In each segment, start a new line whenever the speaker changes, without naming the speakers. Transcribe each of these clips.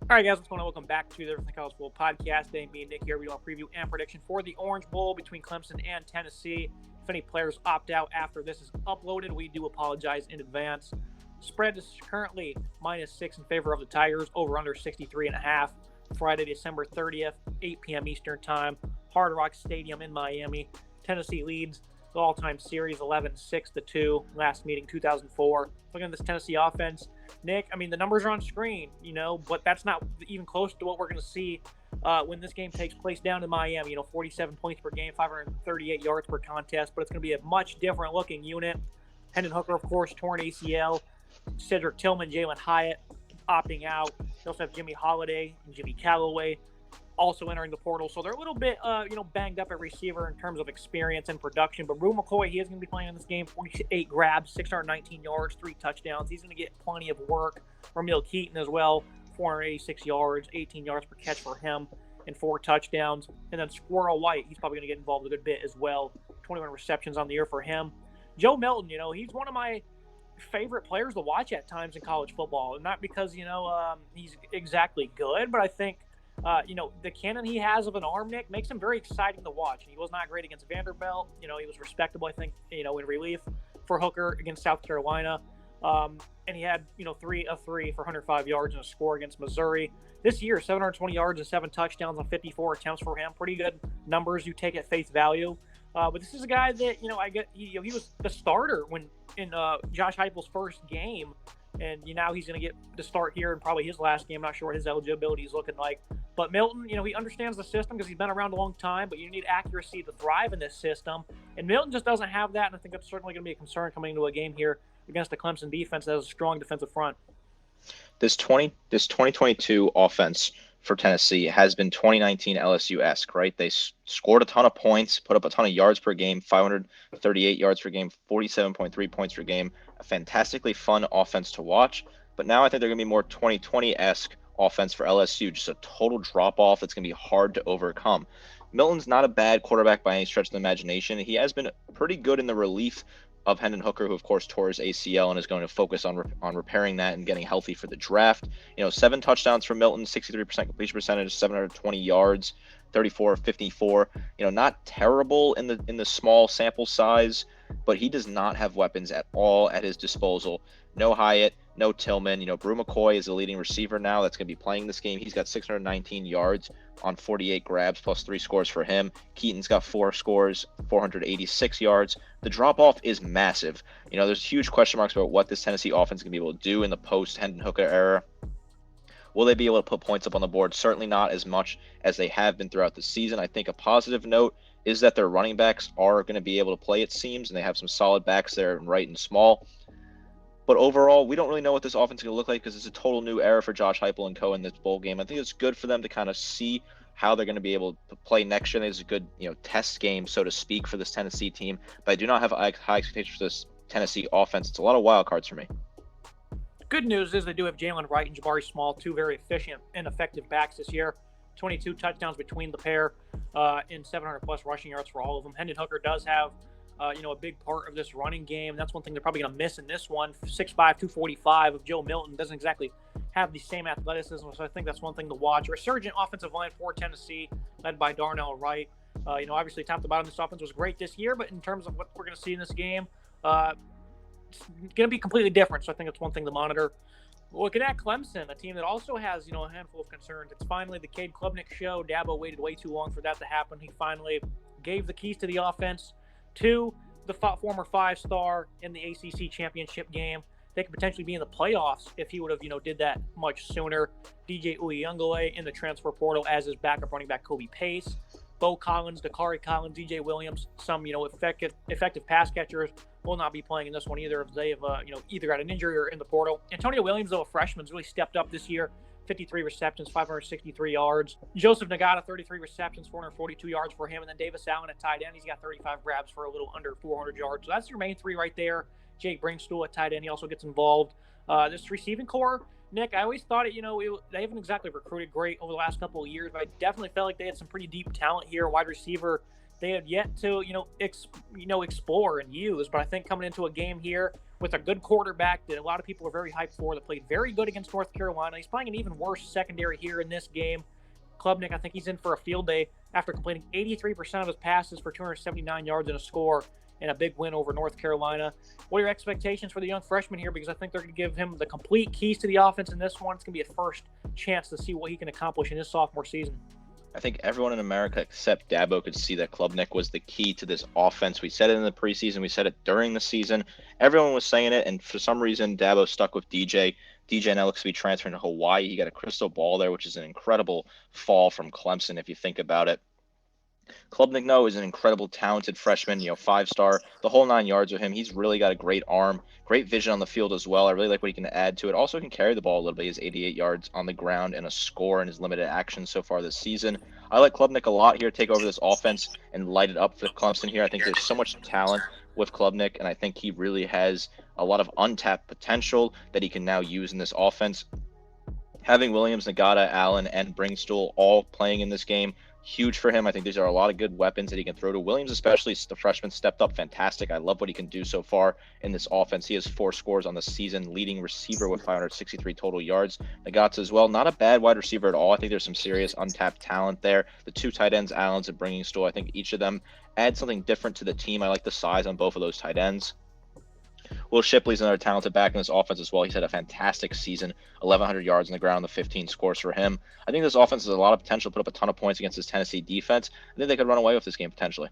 All right, guys, what's going on? Welcome back to the Everything College Football Podcast. Today, me and Nick here. We do a preview and prediction for the Orange Bowl between Clemson and Tennessee. If any players opt out after this is uploaded, we do apologize in advance. Spread is currently -6 in favor of the Tigers, over under 63.5. Friday, December 30th, 8 p.m. Eastern Time, Hard Rock Stadium in Miami. Tennessee leads the all-time series 11-6-2. Last meeting 2004. Looking at this Tennessee offense, Nick, I mean, the numbers are on screen, but that's not even close to what we're going to see when this game takes place down in Miami. 47 points per game, 538 yards per contest, but it's going to be a much different looking unit. Hendon Hooker, of course, torn ACL. Cedric Tillman, Jalen Hyatt opting out. They also have Jimmy Holiday and Jimmy Callaway also entering the portal. So they're a little bit, banged up at receiver in terms of experience and production. But Brew McCoy, he is going to be playing in this game. 48 grabs, 619 yards, 3 touchdowns. He's going to get plenty of work. Ramil Keaton as well, 486 yards, 18 yards per catch for him, and 4 touchdowns. And then Squirrel White, he's probably going to get involved a good bit as well. 21 receptions on the year for him. Joe Milton, he's one of my favorite players to watch at times in college football. Not because, he's exactly good, but I think the cannon he has of an arm, Nick, makes him very exciting to watch. And he was not great against Vanderbilt. He was respectable, I think, in relief for Hooker against South Carolina. And he had, 3 of 3 for 105 yards and a score against Missouri. This year, 720 yards and 7 touchdowns on 54 attempts for him. Pretty good numbers you take at face value. But this is a guy that, he was the starter in Josh Heupel's first game. And now he's going to get the start here in probably his last game. Not sure what his eligibility is looking like. But Milton, he understands the system because he's been around a long time, but you need accuracy to thrive in this system. And Milton just doesn't have that, and I think that's certainly going to be a concern coming into a game here against the Clemson defense that has a strong defensive front.
This 2022 offense for Tennessee has been 2019 LSU-esque, right? They scored a ton of points, put up a ton of yards per game, 538 yards per game, 47.3 points per game. A fantastically fun offense to watch. But now I think they're going to be more 2020-esque offense for LSU, just a total drop-off that's going to be hard to overcome. Milton's not a bad quarterback by any stretch of the imagination. He has been pretty good in the relief of Hendon Hooker, who, of course, tore his ACL and is going to focus on repairing that and getting healthy for the draft. 7 touchdowns for Milton, 63% completion percentage, 720 yards, 34-54. Not terrible in the small sample size, but he does not have weapons at all at his disposal. No Hyatt, no Tillman. Brew McCoy is the leading receiver now that's going to be playing this game. He's got 619 yards on 48 grabs plus 3 scores for him. Keaton's got 4 scores, 486 yards. The drop-off is massive. There's huge question marks about what this Tennessee offense is going to be able to do in the post-Hendon Hooker era. Will they be able to put points up on the board? Certainly not as much as they have been throughout the season. I think a positive note is that their running backs are going to be able to play, it seems, and they have some solid backs there in Wright and Small. But overall, we don't really know what this offense is going to look like because it's a total new era for Josh Heupel and co. in this bowl game. I think it's good for them to kind of see how they're going to be able to play next year. It's a good, test game, so to speak, for this Tennessee team. But I do not have high expectations for this Tennessee offense. It's a lot of wild cards for me.
Good news is they do have Jalen Wright and Jabari Small, 2 very efficient and effective backs this year. 22 touchdowns between the pair and 700-plus rushing yards for all of them. Hendon Hooker does have a big part of this running game. That's one thing they're probably going to miss in this one. 6'5", 245 of Joe Milton doesn't exactly have the same athleticism, so I think that's one thing to watch. Resurgent offensive line for Tennessee, led by Darnell Wright. Obviously, top to bottom, this offense was great this year, but in terms of what we're going to see in this game, it's going to be completely different, so I think it's one thing to monitor. Looking at Clemson, a team that also has, a handful of concerns. It's finally the Cade Klubnik show. Dabo waited way too long for that to happen. He finally gave the keys to the offense to the former 5-star in the ACC championship game. They could potentially be in the playoffs if he would have, did that much sooner. DJ Uyunglele in the transfer portal as his backup running back Kobe Pace. Bo Collins, Dakari Collins, DJ Williams, some, effective pass catchers will not be playing in this one either if they have, either got an injury or in the portal. Antonio Williams, though, a freshman, has really stepped up this year. 53 receptions, 563 yards. Joseph Nagata, 33 receptions, 442 yards for him. And then Davis Allen at tight end. He's got 35 grabs for a little under 400 yards. So that's your main 3 right there. Jake Brinkstool at tight end. He also gets involved. This receiving core, Nick, I always thought they haven't exactly recruited great over the last couple of years, but I definitely felt like they had some pretty deep talent here. Wide receiver, they have yet to, explore and use. But I think coming into a game here with a good quarterback that a lot of people are very hyped for, that played very good against North Carolina. He's playing an even worse secondary here in this game. Klubnik, I think he's in for a field day after completing 83% of his passes for 279 yards and a score in a big win over North Carolina. What are your expectations for the young freshman here? Because I think they're going to give him the complete keys to the offense in this one. It's going to be a first chance to see what he can accomplish in his sophomore season.
I think everyone in America except Dabo could see that Klubnik was the key to this offense. We said it in the preseason. We said it during the season. Everyone was saying it, and for some reason, Dabo stuck with DJ. DJ now looks to be transferring to Hawaii. He got a crystal ball there, which is an incredible fall from Clemson if you think about it. Klubnik, no, is an incredible, talented freshman, 5-star, the whole 9 yards with him. He's really got a great arm, great vision on the field as well. I really like what he can add to it. Also can carry the ball a little bit. He has 88 yards on the ground and a score in his limited action so far this season. I like Klubnik a lot here, take over this offense and light it up for Clemson here. I think there's so much talent with Klubnik, and I think he really has a lot of untapped potential that he can now use in this offense. Having Williams, Nagata, Allen, and Bringstool all playing in this game, huge for him. I think these are a lot of good weapons that he can throw to. Williams, especially, the freshman, stepped up fantastic. I love what he can do so far in this offense. He has 4 scores on the season, leading receiver with 563 total yards. Nagata as well, not a bad wide receiver at all. I think there's some serious untapped talent there. The 2 tight ends, Allen's and Bringstool, I think each of them add something different to the team. I like the size on both of those tight ends. Will Shipley's another talented back in this offense as well. He's had a fantastic season, 1,100 yards on the ground, the 15 scores for him. I think this offense has a lot of potential to put up a ton of points against this Tennessee defense. I think they could run away with this game potentially.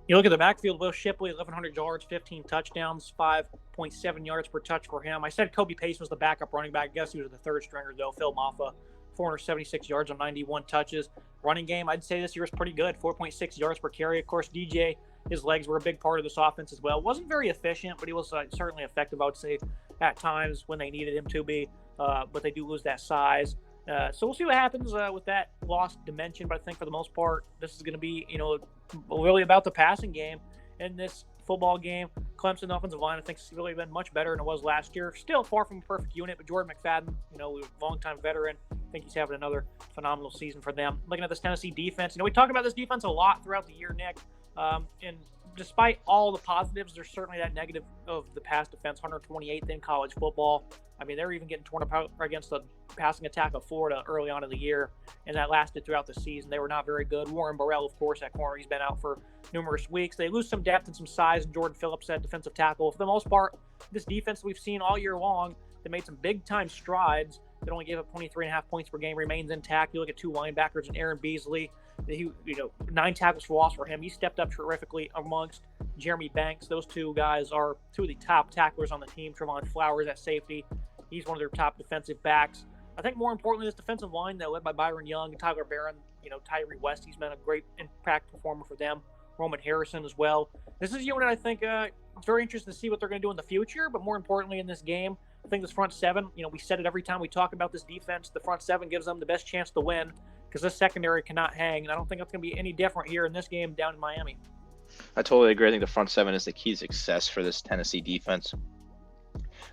You look at the backfield, Will Shipley, 1,100 yards, 15 touchdowns, 5.7 yards per touch for him. I said Kobe Pace was the backup running back. I guess he was the third stringer, though. Phil Maffa, 476 yards on 91 touches. Running game, I'd say this year was pretty good, 4.6 yards per carry. Of course, DJ, his legs were a big part of this offense as well. Wasn't very efficient, but he was certainly effective, I would say, at times when they needed him to be. But they do lose that size. So we'll see what happens with that lost dimension. But I think for the most part, this is going to be, really about the passing game in this football game. Clemson offensive line, I think, has really been much better than it was last year. Still far from a perfect unit, but Jordan McFadden, longtime veteran. I think he's having another phenomenal season for them. Looking at this Tennessee defense, we talk about this defense a lot throughout the year, Nick. And despite all the positives, there's certainly that negative of the pass defense, 128th in college football. I mean, they were even getting torn apart against the passing attack of Florida early on in the year, and that lasted throughout the season. They were not very good. Warren Burrell, of course, at corner, he's been out for numerous weeks. They lose some depth and some size. Jordan Phillips at defensive tackle. For the most part, this defense we've seen all year long, they made some big-time strides. They only gave up 23.5 points per game, remains intact. You look at 2 linebackers and Aaron Beasley. 9 tackles for loss for him. He stepped up terrifically amongst Jeremy Banks. Those 2 guys are 2 of the top tacklers on the team. Trevon Flowers at safety. He's one of their top defensive backs. I think more importantly, this defensive line, though, led by Byron Young and Tyler Barron, Tyree West, he's been a great impact performer for them. Roman Harrison as well. This is a unit I think it's very interesting to see what they're going to do in the future, but more importantly in this game, I think this front 7, we said it every time we talk about this defense, the front 7 gives them the best chance to win because this secondary cannot hang, and I don't think it's going to be any different here in this game down in Miami.
I totally agree. I think the front 7 is the key to success for this Tennessee defense.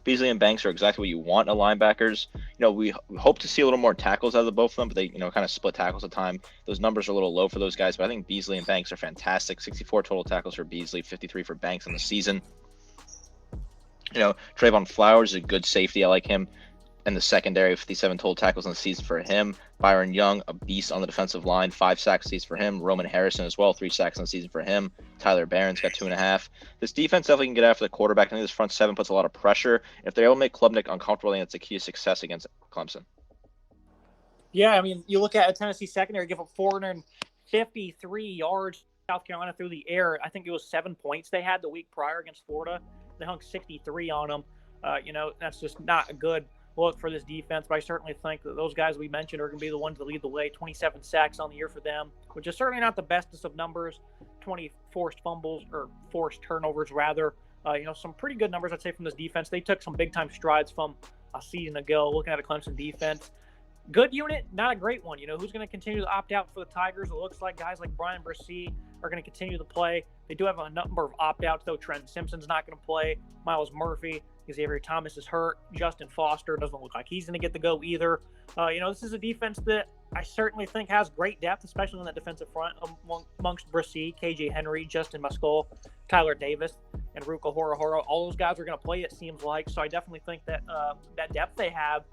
Beasley and Banks are exactly what you want in linebackers. We hope to see a little more tackles out of both of them, but they, kind of split tackles at a time. Those numbers are a little low for those guys, but I think Beasley and Banks are fantastic. 64 total tackles for Beasley, 53 for Banks in the season. Trevon Flowers is a good safety. I like him in the secondary, 57 total tackles in the season for him. Byron Young, a beast on the defensive line, 5 sacks season for him. Roman Harrison as well, 3 sacks in the season for him. Tyler Barron's got 2.5. This defense definitely can get after the quarterback. I think this front 7 puts a lot of pressure. If they're able to make Klubnik uncomfortable, I think that's the key to success against Clemson.
Yeah, I mean, you look at a Tennessee secondary, give up 453 yards. South Carolina through the air. I think it was 7 points they had the week prior against Florida. They hung 63 on them. That's just not a good look for this defense, but I certainly think that those guys we mentioned are going to be the ones that lead the way. 27 sacks on the year for them, which is certainly not the bestest of numbers. 20 forced fumbles, or forced turnovers, rather. Some pretty good numbers, I'd say, from this defense. They took some big-time strides from a season ago, looking at a Clemson defense. Good unit, not a great one. Who's going to continue to opt out for the Tigers? It looks like guys like Brian Brissy are going to continue to play. They do have a number of opt-outs, though. Trent Simpson's not going to play. Miles Murphy, Xavier Thomas is hurt. Justin Foster doesn't look like he's going to get the go either. This is a defense that I certainly think has great depth, especially on that defensive front amongst Brissy, KJ Henry, Justin Muscol, Tyler Davis. and Ruka Hora. All those guys are going to play, it seems like. So I definitely think that that depth they have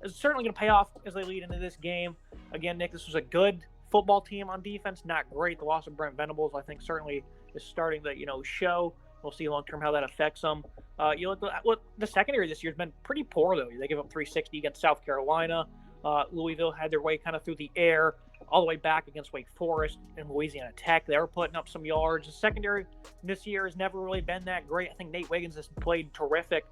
is certainly going to pay off as they lead into this game. Again, Nick, this was a good football team on defense, not great. The loss of Brent Venables, I think, certainly is starting to, show. We'll see long-term how that affects them. You look at the secondary this year has been pretty poor, though. They give up 360 against South Carolina. Louisville had their way kind of through the air, all the way back against Wake Forest and Louisiana Tech. They were putting up some yards. The secondary this year has never really been that great. I think Nate Wiggins has played terrific,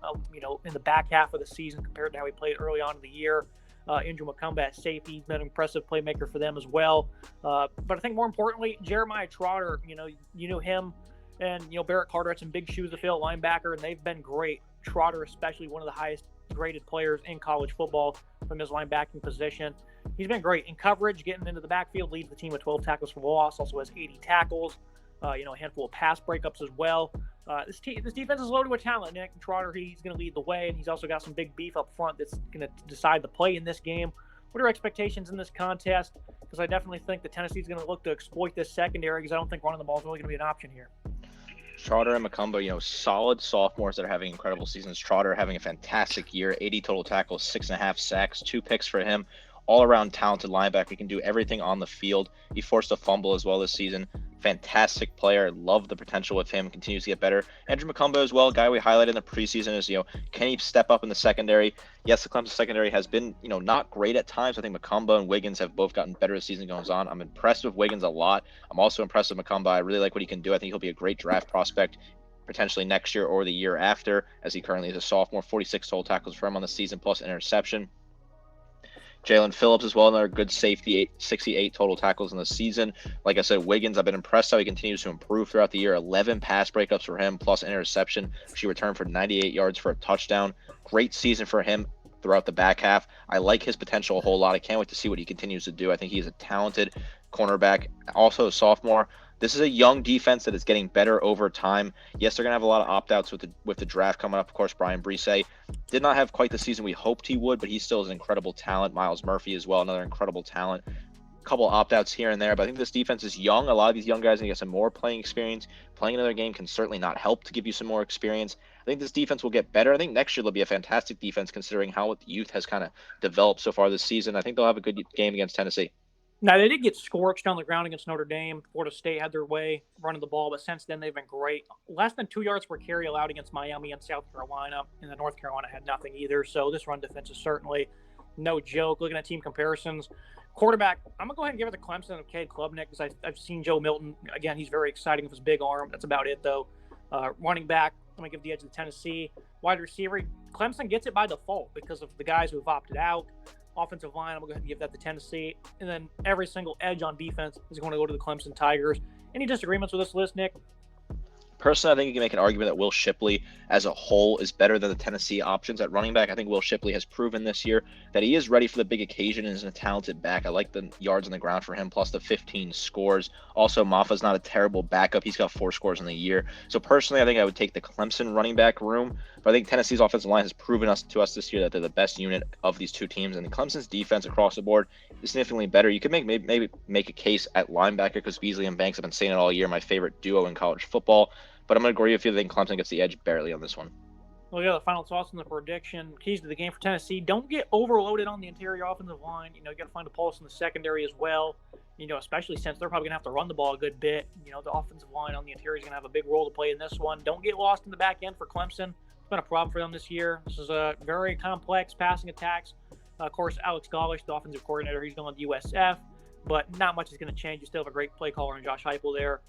in the back half of the season compared to how he played early on in the year. Andrew McCumba at safety, he's been an impressive playmaker for them as well. But I think more importantly, Jeremiah Trotter, you knew him, and Barrett Carter had some big shoes to fill at linebacker, and they've been great. Trotter, especially, one of the highest graded players in college football from his linebacking position. He's been great in coverage, getting into the backfield, leads the team with 12 tackles for loss, also has 80 tackles, a handful of pass breakups as well. This defense is loaded with talent. Nick Trotter, he's going to lead the way, and he's also got some big beef up front that's going to decide the play in this game. What are expectations in this contest? Because I definitely think that Tennessee's going to look to exploit this secondary, because I don't think running the ball is really going to be an option here.
Trotter and McCumba, solid sophomores that are having incredible seasons. Trotter having a fantastic year, 80 total tackles, 6.5 sacks, 2 picks for him. All-around talented linebacker. He can do everything on the field. He forced a fumble as well this season. Fantastic player. Love the potential with him. Continues to get better. Andrew McCumba as well, guy we highlighted in the preseason is, can he step up in the secondary? Yes, the Clemson secondary has been, not great at times. I think McCumba and Wiggins have both gotten better as the season goes on. I'm impressed with Wiggins a lot. I'm also impressed with McCumba. I really like what he can do. I think he'll be a great draft prospect potentially next year or the year after, as he currently is a sophomore. 46 total tackles for him on the season, plus interception. Jalen Phillips as well, another good safety, 68 total tackles in the season. Like I said, Wiggins, I've been impressed how he continues to improve throughout the year. 11 pass breakups for him, plus interception. She returned for 98 yards for a touchdown. Great season for him throughout the back half. I like his potential a whole lot. I can't wait to see what he continues to do. I think he's a talented cornerback, also a sophomore. This is a young defense that is getting better over time. Yes, they're going to have a lot of opt-outs with the draft coming up. Of course, Brian Brise did not have quite the season we hoped he would, but he still is an incredible talent. Miles Murphy as well, another incredible talent. A couple opt-outs here and there, but I think this defense is young. A lot of these young guys need to get some more playing experience. Playing another game can certainly not help to give you some more experience. I think this defense will get better. I think next year they'll be a fantastic defense considering how the youth has kind of developed so far this season. I think they'll have a good game against Tennessee.
Now, they did get scorched on the ground against Notre Dame. Florida State had their way running the ball, but since then they've been great. Less than 2 yards per carry allowed against Miami and South Carolina, and then North Carolina had nothing either. So this run defense is certainly no joke. Looking at team comparisons, quarterback, I'm going to go ahead and give it to Clemson and Cade Klubnik because I've seen Joe Milton. Again, he's very exciting with his big arm. That's about it, though. Running back, I'm going to give the edge to Tennessee. Wide receiver, Clemson gets it by default because of the guys who have opted out. Offensive line, I'm going to go ahead and give that to Tennessee. And then every single edge on defense is going to go to the Clemson Tigers. Any disagreements with this list, Nick?
Personally, I think you can make an argument that Will Shipley as a whole is better than the Tennessee options at running back. I think Will Shipley has proven this year that he is ready for the big occasion and is a talented back. I like the yards on the ground for him, plus the 15 scores. Also, Maffa's not a terrible backup. He's got 4 scores in the year. So personally, I think I would take the Clemson running back room. But I think Tennessee's offensive line has proven to us this year that they're the best unit of these two teams. And the Clemson's defense across the board is significantly better. You could maybe make a case at linebacker because Beasley and Banks have been saying it all year, my favorite duo in college football. But I'm going to agree with you. I think Clemson gets the edge barely on this one.
Well, yeah, the final thoughts on the prediction. Keys to the game for Tennessee. Don't get overloaded on the interior offensive line. You got to find a pulse in the secondary as well. Especially since they're probably going to have to run the ball a good bit. The offensive line on the interior is going to have a big role to play in this one. Don't get lost in the back end for Clemson. It's been a problem for them this year. This is a very complex passing attacks. Of course, Alex Gollash, the offensive coordinator, he's going to USF. But not much is going to change. You still have a great play caller in Josh Heupel there.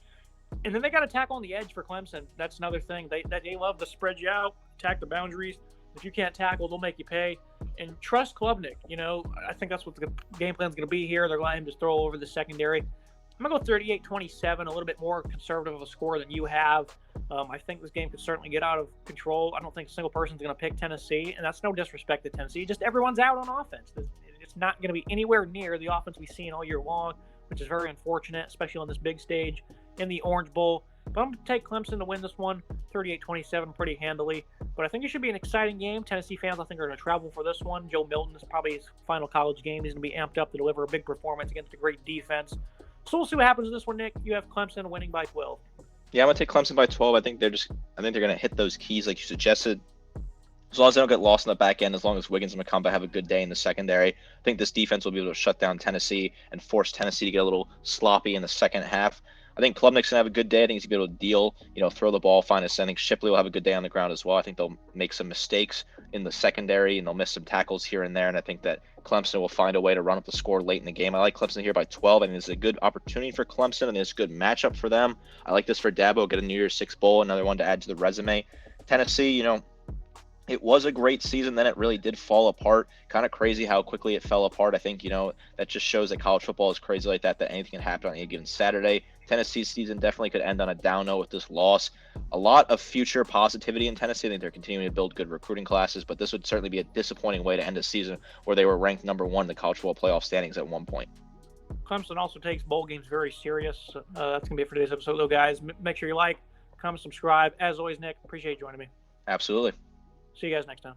And then they got to tackle on the edge for Clemson. That's another thing. They love to spread you out, attack the boundaries. If you can't tackle, they'll make you pay. And trust Klubnik. I think that's what the game plan is going to be here. They're going to let him just throw over the secondary. I'm going to go 38-27, a little bit more conservative of a score than you have. I think this game could certainly get out of control. I don't think a single person's going to pick Tennessee, and that's no disrespect to Tennessee. Just everyone's out on offense. It's not going to be anywhere near the offense we've seen all year long, which is very unfortunate, especially on this big stage in the Orange Bowl. But I'm going to take Clemson to win this one, 38-27, pretty handily. But I think it should be an exciting game. Tennessee fans, I think, are going to travel for this one. Joe Milton is probably his final college game. He's going to be amped up to deliver a big performance against a great defense. So we'll see what happens in this one, Nick. You have Clemson winning by 12.
Yeah, I'm gonna take Clemson by 12. I think they're gonna hit those keys like you suggested. As long as they don't get lost in the back end, as long as Wiggins and McCombie have a good day in the secondary, I think this defense will be able to shut down Tennessee and force Tennessee to get a little sloppy in the second half. I think Klubnik's gonna have a good day. I think he's gonna be able to deal, throw the ball, find a sending. Shipley will have a good day on the ground as well. I think they'll make some mistakes in the secondary and they'll miss some tackles here and there. And I think that Clemson will find a way to run up the score late in the game. I like Clemson here by 12. I think this is a good opportunity for Clemson and it's a good matchup for them. I like this for Dabo. Get a New Year's Six bowl, another one to add to the resume. Tennessee, it was a great season, then it really did fall apart. Kind of crazy how quickly it fell apart. I think, that just shows that college football is crazy like that anything can happen on any given Saturday. Tennessee's season definitely could end on a down note with this loss. A lot of future positivity in Tennessee. I think they're continuing to build good recruiting classes, but this would certainly be a disappointing way to end a season where they were ranked number 1 in the college football playoff standings at one point.
Clemson also takes bowl games very serious. That's going to be it for today's episode, though, guys. Make sure you like, comment, subscribe. As always, Nick, appreciate you joining me.
Absolutely.
See you guys next time.